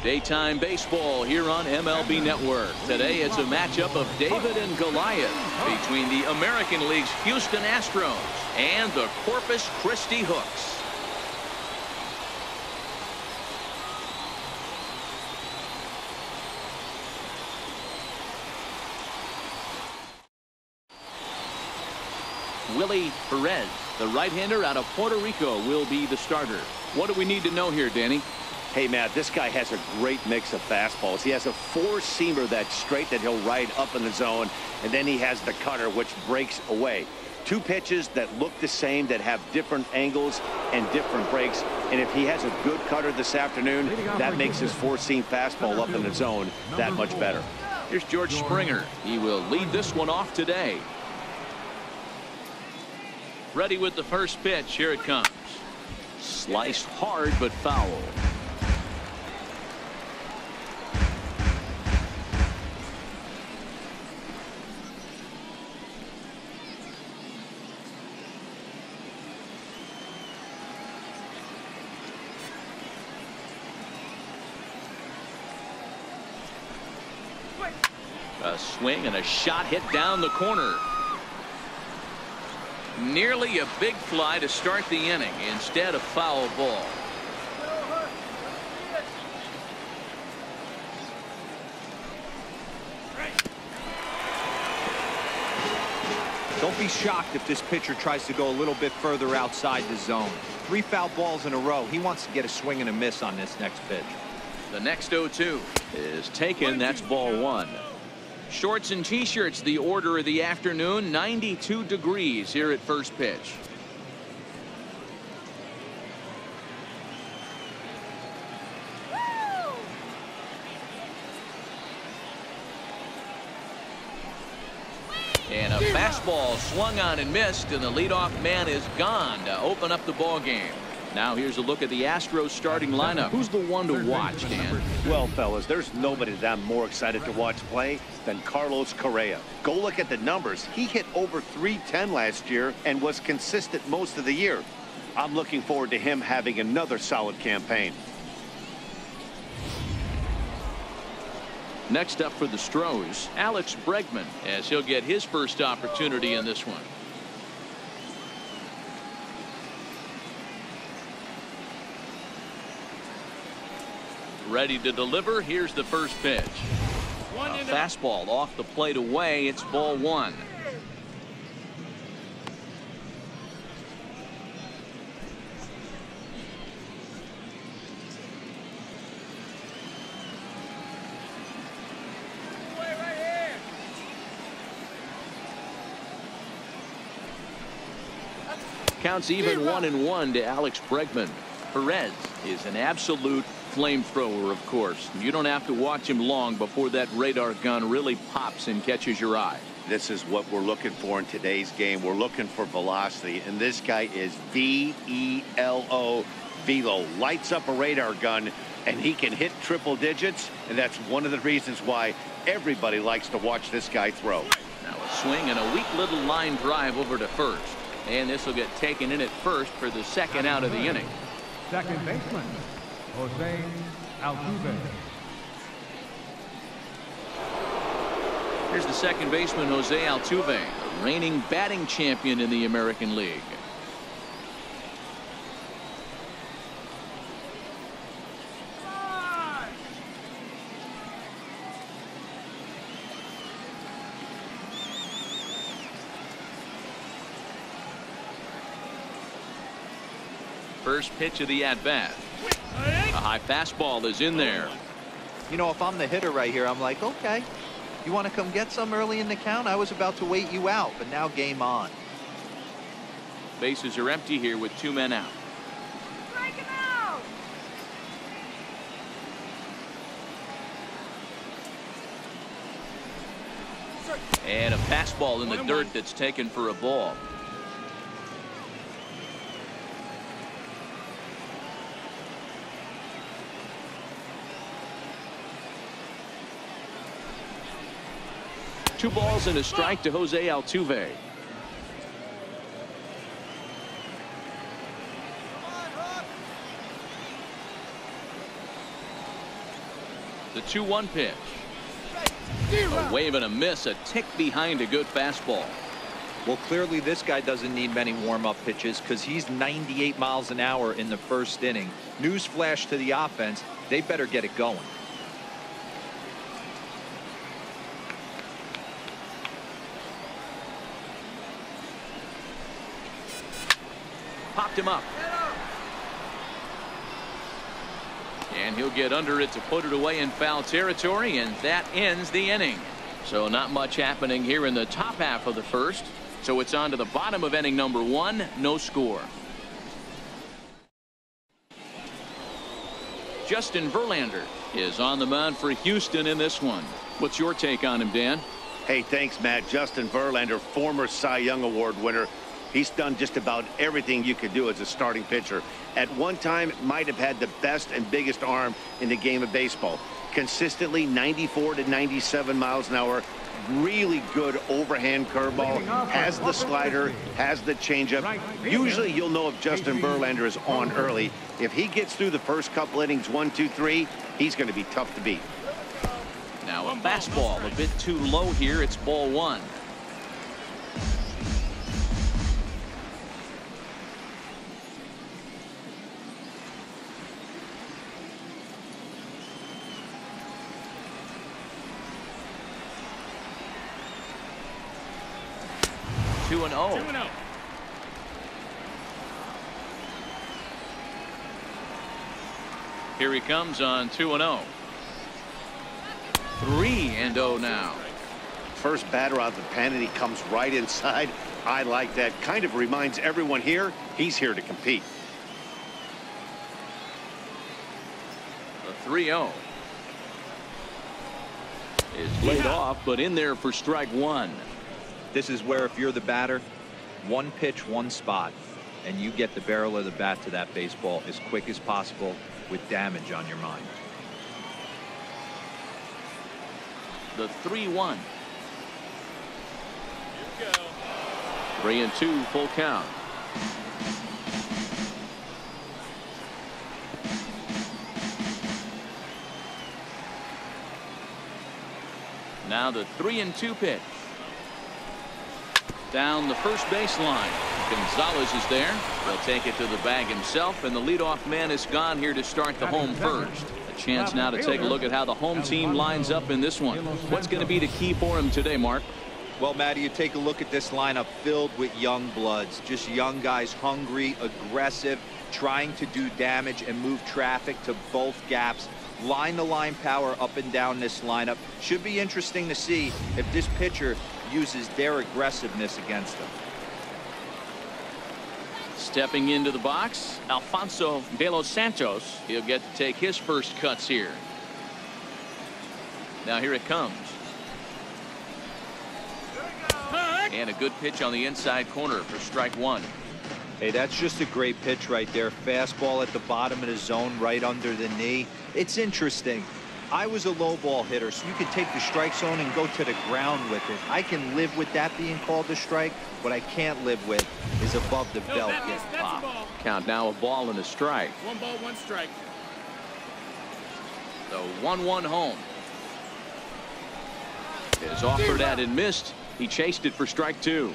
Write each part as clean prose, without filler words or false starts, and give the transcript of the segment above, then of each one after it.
Daytime baseball here on MLB Network. Today it's a matchup of David and Goliath between the American League's Houston Astros and the Corpus Christi Hooks. Willie Perez, the right-hander out of Puerto Rico, will be the starter. What do we need to know here, Danny? Hey, Matt, this guy has a great mix of fastballs. He has a four-seamer that's straight that he'll ride up in the zone, and then he has the cutter, which breaks away. Two pitches that look the same, that have different angles and different breaks. And if he has a good cutter this afternoon, that makes his four-seam fastball up in the zone that much better. Here's George Springer. He will lead this one off today. Ready with the first pitch. Here it comes. Sliced hard, but foul. A swing and a shot hit down the corner. Nearly a big fly to start the inning. Instead, a foul ball. Don't be shocked if this pitcher tries to go a little bit further outside the zone. 3 foul balls in a row. He wants to get a swing and a miss on this next pitch. The next 0-2 is taken. That's ball 1. Shorts and t-shirts, the order of the afternoon. 92 degrees here at first pitch. And a fastball swung on and missed, and the leadoff man is gone to open up the ball game. Now here's a look at the Astros starting lineup. Who's the one to watch, Dan? Well, fellas, there's nobody that I'm more excited to watch play than Carlos Correa. Go look at the numbers. He hit over .310 last year and was consistent most of the year. I'm looking forward to him having another solid campaign. Next up for the Astros, Alex Bregman, as he'll get his first opportunity in this one. Ready to deliver. Here's the first pitch. A fastball off the plate away. It's ball 1. Counts even 1-1 to Alex Bregman. Perez is an absolute flamethrower, of course. You don't have to watch him long before that radar gun really pops and catches your eye. This is what we're looking for in today's game. We're looking for velocity, and this guy is V-E-L-O, velo. Lights up a radar gun, and he can hit triple digits, and that's one of the reasons why everybody likes to watch this guy throw. Now a swing and a weak little line drive over to first. And this will get taken in at first for the second out of the inning. Second baseman, Jose Altuve. Here's the second baseman, Jose Altuve, the reigning batting champion in the American League. First pitch of the at-bat. A high fastball is in there. You know, if I'm the hitter right here, I'm like, okay, you want to come get some early in the count? I was about to wait you out, but now game on. Bases are empty here with 2 men out. Strike him out. And a fastball in the dirt that's taken for a ball. Two balls and a strike to Jose Altuve. The 2-1 pitch. A wave and a miss, a tick behind a good fastball. Well, clearly this guy doesn't need many warm-up pitches because he's 98 miles an hour in the first inning. Newsflash to the offense, they better get it going. Popped him up. And he'll get under it to put it away in foul territory, and that ends the inning. So not much happening here in the top half of the first. So it's on to the bottom of inning number 1. No score. Justin Verlander is on the mound for Houston in this one. What's your take on him, Dan? Hey, thanks, Matt. Justin Verlander, former Cy Young Award winner. He's done just about everything you could do as a starting pitcher. At one time, might have had the best and biggest arm in the game of baseball. Consistently 94 to 97 miles an hour. Really good overhand curveball. Has the slider, has the changeup. Usually you'll know if Justin Verlander is on early. If he gets through the first couple innings, 1, 2, 3, he's going to be tough to beat. Now a fastball a bit too low here. It's ball 1. Two and 0. Here he comes on 2 and 0. 3 and 0 now. First batter out of the pen, and he comes right inside. I like that. Kind of reminds everyone here he's here to compete. The 3-0 is laid off, but in there for strike 1. This is where if you're the batter, one pitch, one spot, and you get the barrel of the bat to that baseball as quick as possible with damage on your mind. The 3-1. 3-2 full count. Now the 3-2 pitch. Down the first baseline. Gonzalez is there. He'll take it to the bag himself, and the leadoff man is gone here to start the home first. A chance now to take a look at how the home team lines up in this one. What's going to be the key for him today, Mark? Well, Matty, you take a look at this lineup filled with young bloods, just young guys, hungry, aggressive, trying to do damage and move traffic to both gaps. Line-to-line power up and down this lineup. Should be interesting to see if this pitcher uses their aggressiveness against them. Stepping into the box, Alfonso de los Santos. He'll get to take his first cuts here. Now here it comes. And a good pitch on the inside corner for strike 1. Hey, that's just a great pitch right there. Fastball at the bottom of the zone, right under the knee. It's interesting. I was a low ball hitter, so you could take the strike zone and go to the ground with it. I can live with that being called a strike. What I can't live with is above the belt getting popped. Count now a ball and a strike. 1 ball, 1 strike. The 1-1 home. Is offered at and missed. He chased it for strike 2.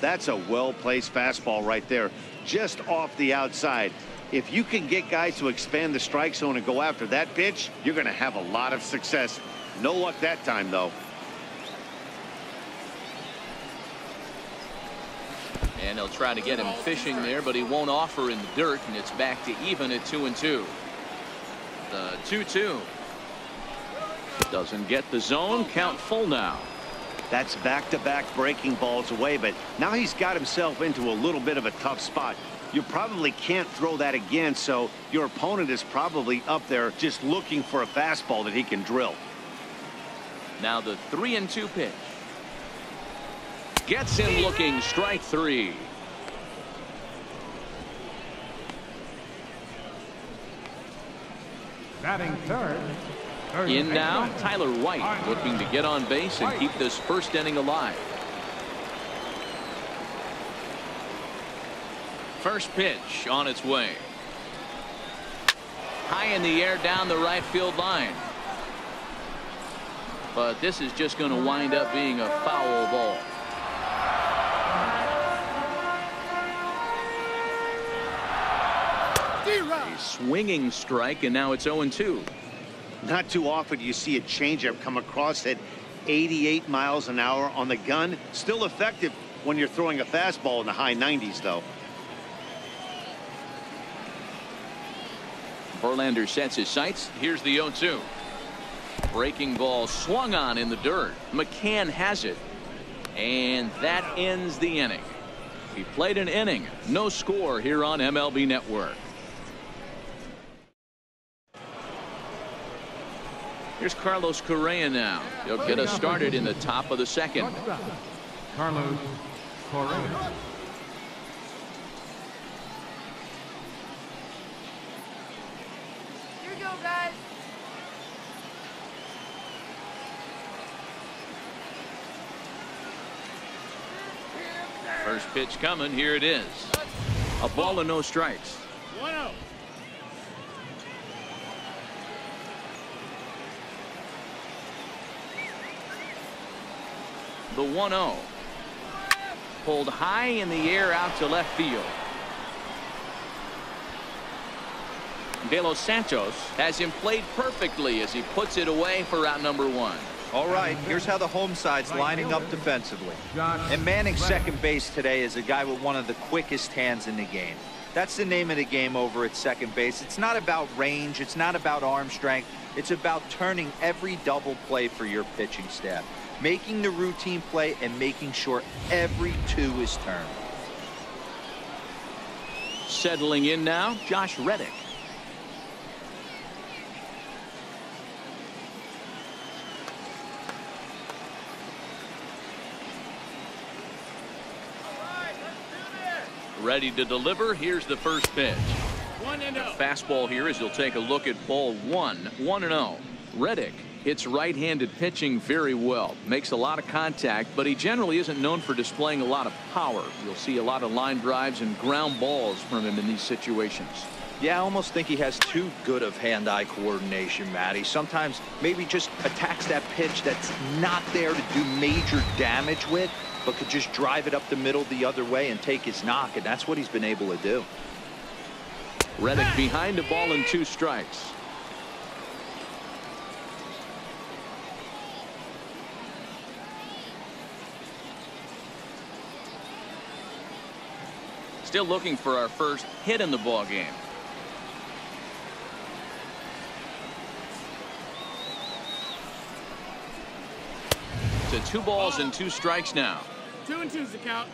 That's a well-placed fastball right there, just off the outside. If you can get guys to expand the strike zone and go after that pitch, you're going to have a lot of success. No luck that time, though. And they'll try to get him fishing there, but he won't offer in the dirt, and it's back to even at 2-2. The 2-2 doesn't get the zone. Count full now. That's back-to-back breaking balls away, but now he's got himself into a little bit of a tough spot. You probably can't throw that again, so your opponent is probably up there just looking for a fastball that he can drill. Now the 3-2 pitch. Gets him looking, strike 3. Batting third. In now, Tyler White looking to get on base and keep this first inning alive. First pitch on its way. High in the air down the right field line. but this is just going to wind up being a foul ball. A swinging strike, and now it's 0-2. Not too often you see a changeup come across at 88 miles an hour on the gun. Still effective when you're throwing a fastball in the high 90s, though. Verlander sets his sights. Here's the 0-2. Breaking ball swung on in the dirt. McCann has it, and that ends the inning. He played an inning. No score here on MLB Network. Here's Carlos Correa now. He'll get us started in the top of the second. Carlos Correa. Here you go, guys. First pitch coming. Here it is. A ball and no strikes. 1-0. The 1-0. Pulled high in the air out to left field. De Los Santos has him played perfectly as he puts it away for out number 1. All right, here's how the home side's lining up defensively. And manning second base today is a guy with one of the quickest hands in the game. That's the name of the game over at second base. It's not about range. It's not about arm strength. It's about turning every double play for your pitching staff, making the routine play and making sure every two is turned. Settling in now, Josh Reddick. Ready to deliver. Here's the first pitch. 1-0. Fastball here as you'll take a look at ball 1. 1-0. Reddick hits right-handed pitching very well. Makes a lot of contact, but he generally isn't known for displaying a lot of power. You'll see a lot of line drives and ground balls from him in these situations. Yeah, I almost think he has too good of hand-eye coordination, Matty. Sometimes maybe just attacks that pitch that's not there to do major damage with, but could just drive it up the middle the other way and take his knock, and that's what he's been able to do. Reddick behind a ball and 2 strikes. Still looking for our first hit in the ball game. To 2 balls and 2 strikes now. 2-2's the count.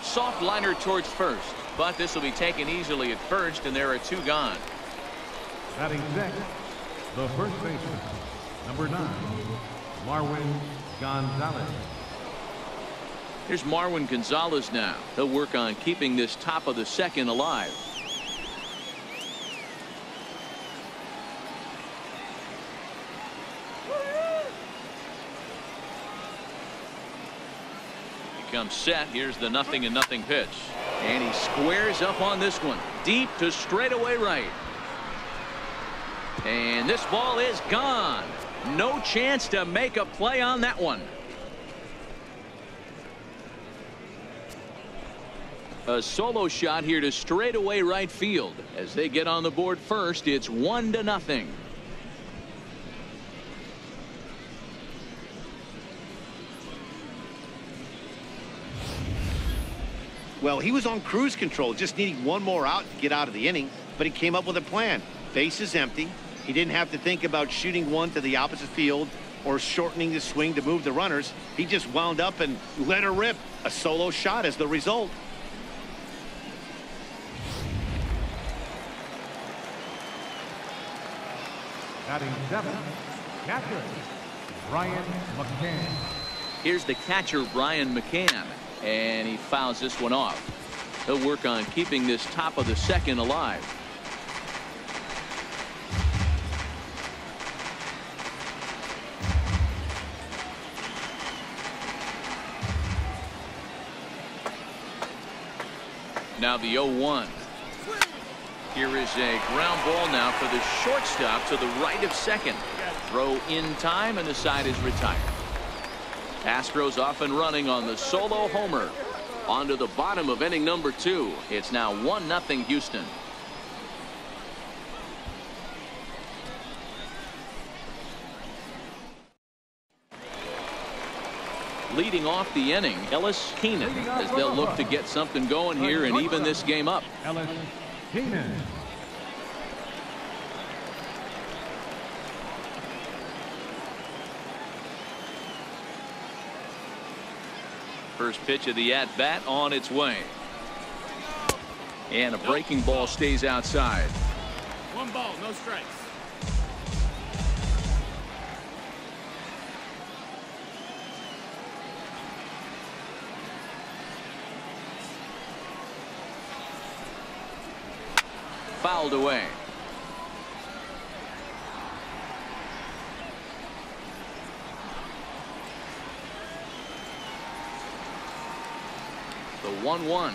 Soft liner towards first, but this will be taken easily at first, and there are 2 gone. Batting sixth, the first baseman, number 9, Marwin Gonzalez. Here's Marwin Gonzalez now. He'll work on keeping this top of the second alive. Comes set. Here's the 0-0 pitch, and he squares up on this one deep to straightaway right, and this ball is gone. No chance to make a play on that one. A solo shot here to straightaway right field. As they get on the board first, it's 1-0. Well, he was on cruise control, just needing one more out to get out of the inning, but he came up with a plan. Base is empty. He didn't have to think about shooting one to the opposite field or shortening the swing to move the runners. He just wound up and let her rip. A solo shot as the result. Batting seventh, catcher, Brian McCann. Here's the catcher, Brian McCann, and he fouls this one off. He'll work on keeping this top of the second alive. Now the 0-1. Here is a ground ball now for the shortstop to the right of second. Throw in time, and the side is retired. Astros off and running on the solo homer. On to the bottom of inning number 2. It's now 1-0 Houston. Leading off the inning, Ellis Keenan, as they'll look to get something going here and even this game up. Ellis Keenan. First pitch of the at-bat on its way. And a breaking ball stays outside. 1 ball, no strikes. Fouled away. The 1-1.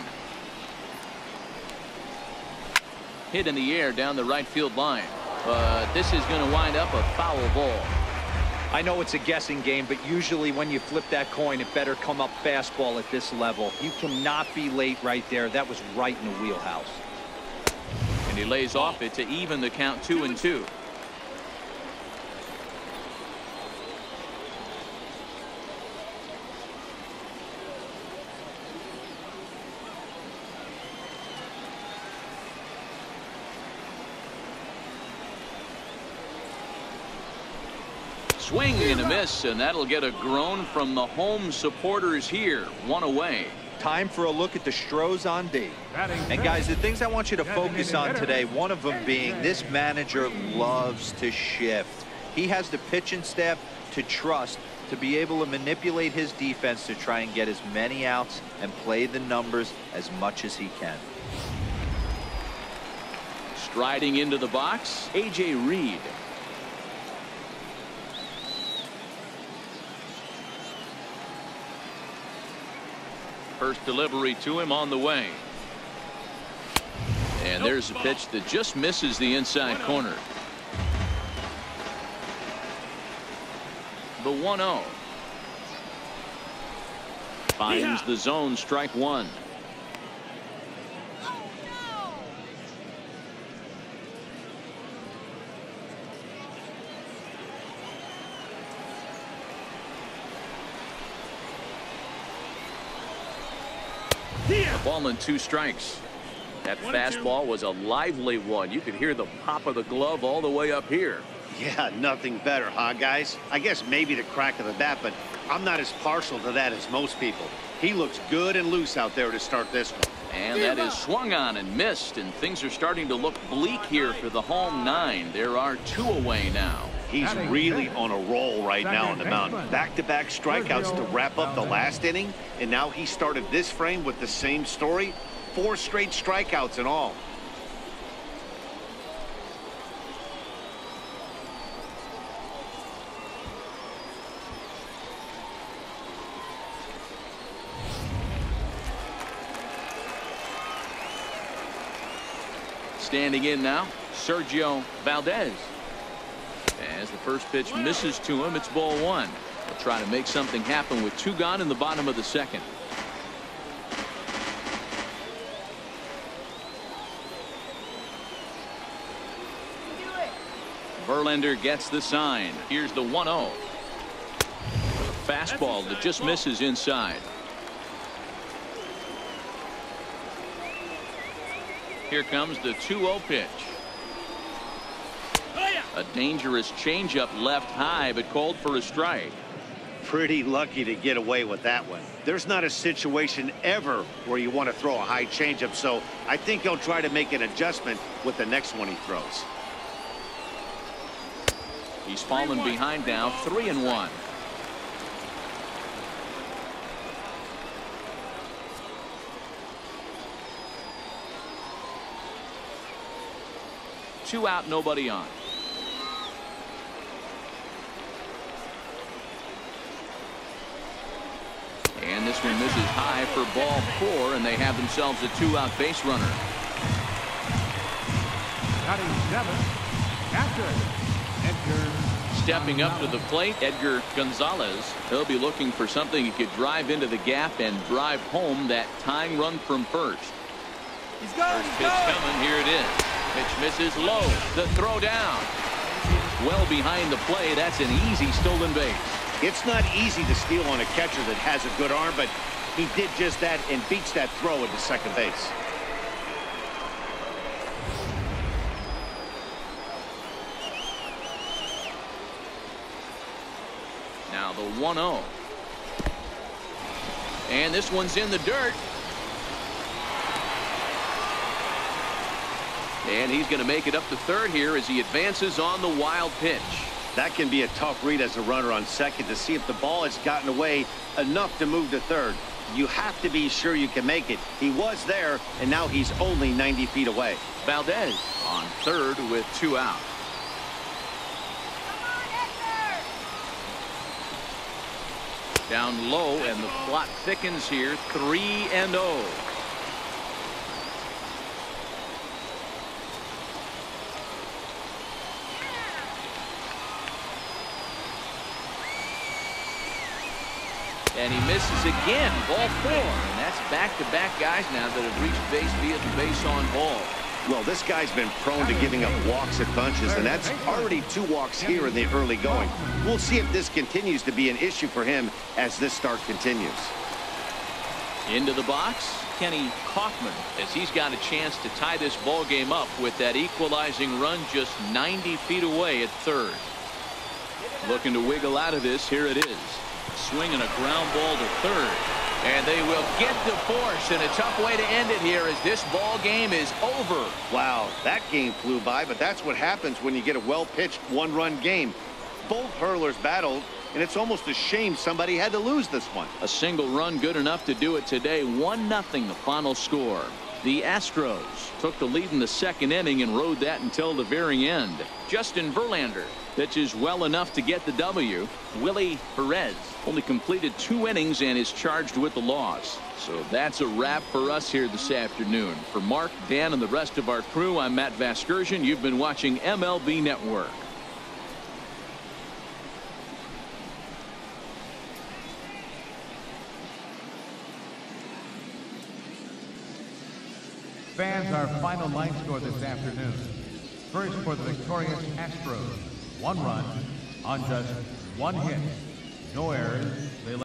Hit in the air down the right field line. But this is going to wind up a foul ball. I know it's a guessing game, but usually when you flip that coin, it better come up fastball at this level. You cannot be late right there. That was right in the wheelhouse. And he lays off it to even the count 2-2. Swing and a miss, and that'll get a groan from the home supporters here. 1 away. Time for a look at the Stros on D. And guys, the things I want you to focus on today, one of them being this manager loves to shift. He has the pitching staff to trust to be able to manipulate his defense to try and get as many outs and play the numbers as much as he can. Striding into the box, A.J. Reed. First delivery to him on the way. And there's a pitch that just misses the inside corner. The 1-0. Finds the zone, strike 1. Ball and 2 strikes. That fastball was a lively one. You could hear the pop of the glove all the way up here. Yeah, nothing better, huh, guys? I guess maybe the crack of the bat, but I'm not as partial to that as most people. He looks good and loose out there to start this one. And that is swung on and missed, and things are starting to look bleak here for the home 9. There are 2 away now. He's really on a roll right now on the mound. Back-to-back strikeouts to wrap up the last inning, and now he started this frame with the same story. 4 straight strikeouts in all. Standing in now, Sergio Valdez. As the first pitch misses to him, it's ball 1. They'll try to make something happen with 2 gone in the bottom of the second. Verlander gets the sign. Here's the 1-0. Fastball that just misses inside. Here comes the 2-0 pitch. A dangerous changeup left high, but called for a strike. Pretty lucky to get away with that one. There's not a situation ever where you want to throw a high changeup, so I think he'll try to make an adjustment with the next one he throws. He's fallen behind now, 3-1. Two out, nobody on. And this one misses high for ball 4, and they have themselves a 2-out base runner. Batting 7th, catcher, Edgar. Stepping up to the plate, Edgar Gonzalez. He'll be looking for something he could drive into the gap and drive home that tying run from first. He's going. First pitch coming. Here it is. Pitch misses low. The throw down. Well behind the play. That's an easy stolen base. It's not easy to steal on a catcher that has a good arm, but he did just that and beats that throw into second base. Now the 1-0. And this one's in the dirt. And he's going to make it up to third here as he advances on the wild pitch. That can be a tough read as a runner on second to see if the ball has gotten away enough to move to third. You have to be sure you can make it. He was there, and now he's only 90 feet away. Valdez on third with 2 out. Down low, and the plot thickens here. 3-0. And he misses again. Ball 4. And that's back-to-back guys now that have reached base via the base on ball. Well, this guy's been prone to giving up walks at bunches, and that's already 2 walks here in the early going. We'll see if this continues to be an issue for him as this start continues. Into the box, Kenny Kaufman, as he's got a chance to tie this ball game up with that equalizing run just 90 feet away at third. Looking to wiggle out of this. Here it is. Swinging a ground ball to third. And they will get to force, and a tough way to end it here as this ball game is over. Wow, that game flew by, but that's what happens when you get a well-pitched 1-run game. Both hurlers battled, and it's almost a shame somebody had to lose this one. A single run good enough to do it today. 1-0 the final score. The Astros took the lead in the second inning and rode that until the very end. Justin Verlander pitches well enough to get the W. Willie Perez only completed 2 innings and is charged with the loss. So that's a wrap for us here this afternoon. For Mark, Dan, and the rest of our crew, I'm Matt Vasgersian. You've been watching MLB Network. Fans, our final line score this afternoon. First for the victorious Astros, 1 run on just 1 hit. No errors. They